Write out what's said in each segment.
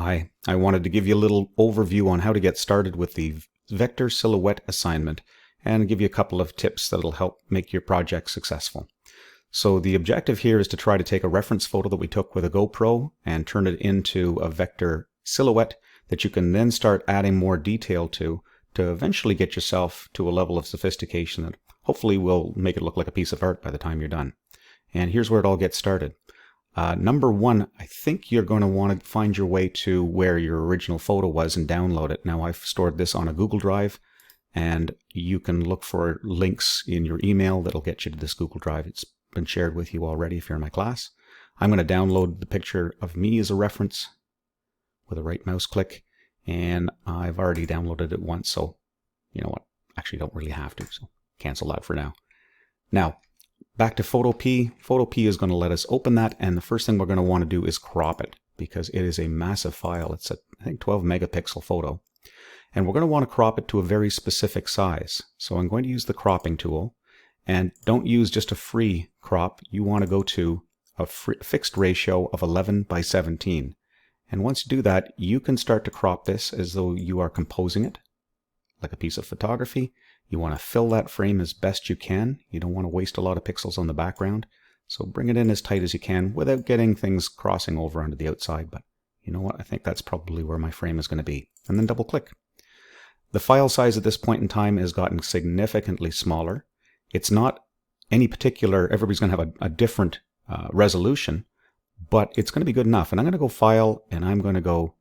Hi, I wanted to give you a little overview on how to get started with the vector silhouette assignment and give you a couple of tips that'll help make your project successful. So the objective here is to try to take a reference photo that we took with a GoPro and turn it into a vector silhouette that you can then start adding more detail to eventually get yourself to a level of sophistication that hopefully will make it look like a piece of art by the time you're done. And here's where it all gets started. Number one, I think you're going to want to find your way to where your original photo was and download it. Now I've stored this on a Google Drive, and you can look for links in your email that'll get you to this Google Drive. It's been shared with you already if you're in my class. I'm going to download the picture of me as a reference with a right mouse click, and I've already downloaded it once, so you know what, actually don't really have to, so cancel that for now. Now, back to Photopea. Photopea is going to let us open that, and the first thing we're going to want to do is crop it because it is a massive file. It's a, I think, 12 megapixel photo. And we're going to want to crop it to a very specific size. So I'm going to use the cropping tool, and don't use just a free crop. You want to go to a fixed ratio of 11 by 17. And once you do that, you can start to crop this as though you are composing it like a piece of photography. You want to fill that frame as best you can. You don't want to waste a lot of pixels on the background. So bring it in as tight as you can without getting things crossing over onto the outside. But you know what? I think that's probably where my frame is going to be. And then double click. The file size at this point in time has gotten significantly smaller. It's not any particular, everybody's going to have a different resolution, but it's going to be good enough. And I'm going to go File, and I'm going to go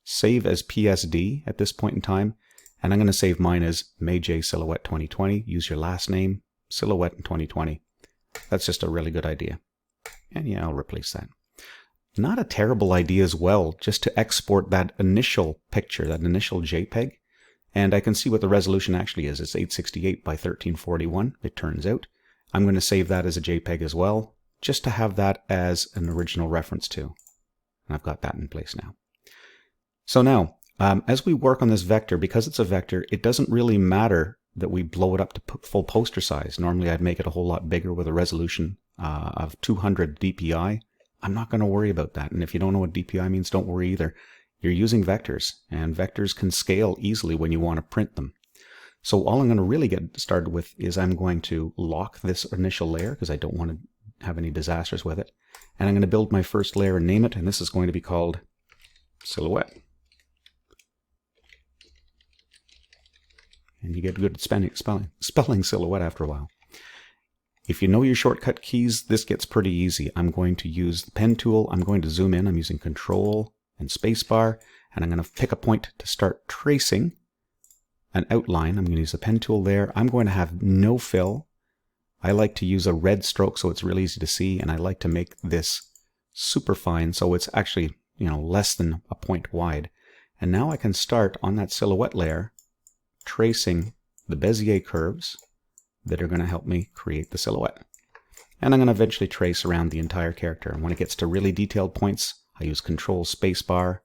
Save as PSD at this point in time. And I'm going to save mine as May Silhouette 2020. Use your last name, Silhouette in 2020. That's just a really good idea. And yeah, I'll replace that. Not a terrible idea as well, just to export that initial picture, that initial JPEG. And I can see what the resolution actually is. It's 868 by 1341, it turns out. I'm going to save that as a JPEG as well, just to have that as an original reference to. And I've got that in place now. So now, as we work on this vector, because it's a vector, it doesn't really matter that we blow it up to full poster size. Normally I'd make it a whole lot bigger with a resolution of 200 dpi. I'm not going to worry about that. And if you don't know what dpi means, don't worry either. You're using vectors, and vectors can scale easily when you want to print them. So all I'm going to really get started with is I'm going to lock this initial layer because I don't want to have any disasters with it. And I'm going to build my first layer and name it, and this is going to be called Silhouette. And you get good at spelling silhouette after a while. If you know your shortcut keys, this gets pretty easy. I'm going to use the pen tool. I'm going to zoom in. I'm using Control and Spacebar, and I'm going to pick a point to start tracing an outline. I'm going to use the pen tool there. I'm going to have no fill. I like to use a red stroke so it's really easy to see, and I like to make this super fine so it's actually, you know, less than a point wide. And now I can start on that silhouette layer tracing the Bezier curves that are going to help me create the silhouette. And I'm going to eventually trace around the entire character. And when it gets to really detailed points, I use Control Spacebar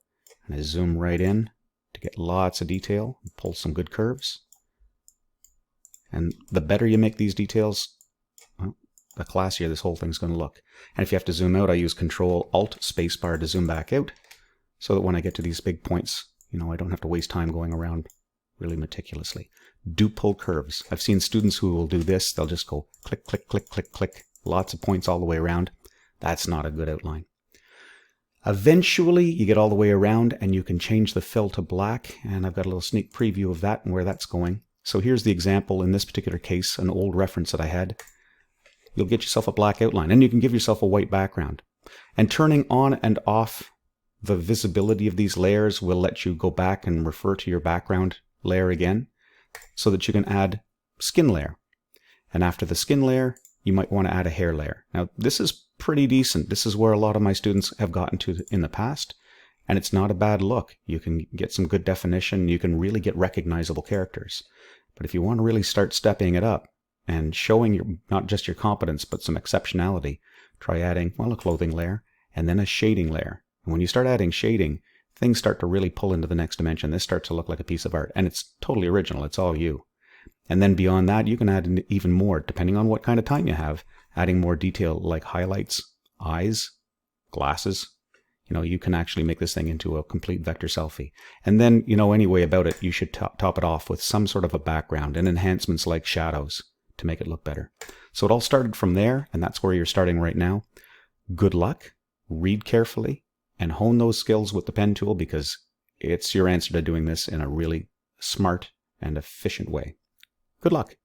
and I zoom right in to get lots of detail and pull some good curves. And the better you make these details, well, the classier this whole thing's going to look. And if you have to zoom out, I use Control Alt Spacebar to zoom back out so that when I get to these big points, you know, I don't have to waste time going around really meticulously. Do pull curves. I've seen students who will do this. They'll just go click, click, click, click, click. Lots of points all the way around. That's not a good outline. Eventually, you get all the way around and you can change the fill to black. And I've got a little sneak preview of that and where that's going. So here's the example in this particular case, an old reference that I had. You'll get yourself a black outline and you can give yourself a white background. And turning on and off the visibility of these layers will let you go back and refer to your background layer again so that you can add skin layer. And after the skin layer, you might want to add a hair layer. Now, this is pretty decent. This is where a lot of my students have gotten to in the past, and it's not a bad look. You can get some good definition. You can really get recognizable characters. But if you want to really start stepping it up and showing not just your competence, but some exceptionality, try adding, well, a clothing layer and then a shading layer. And when you start adding shading, things start to really pull into the next dimension. This starts to look like a piece of art, and it's totally original. It's all you. And then beyond that, you can add even more, depending on what kind of time you have, adding more detail like highlights, eyes, glasses. you can actually make this thing into a complete vector selfie. And then, any way about it, you should top it off with some sort of a background and enhancements like shadows to make it look better. So it all started from there, and that's where you're starting right now. Good luck, read carefully, and hone those skills with the pen tool, because it's your answer to doing this in a really smart and efficient way. Good luck.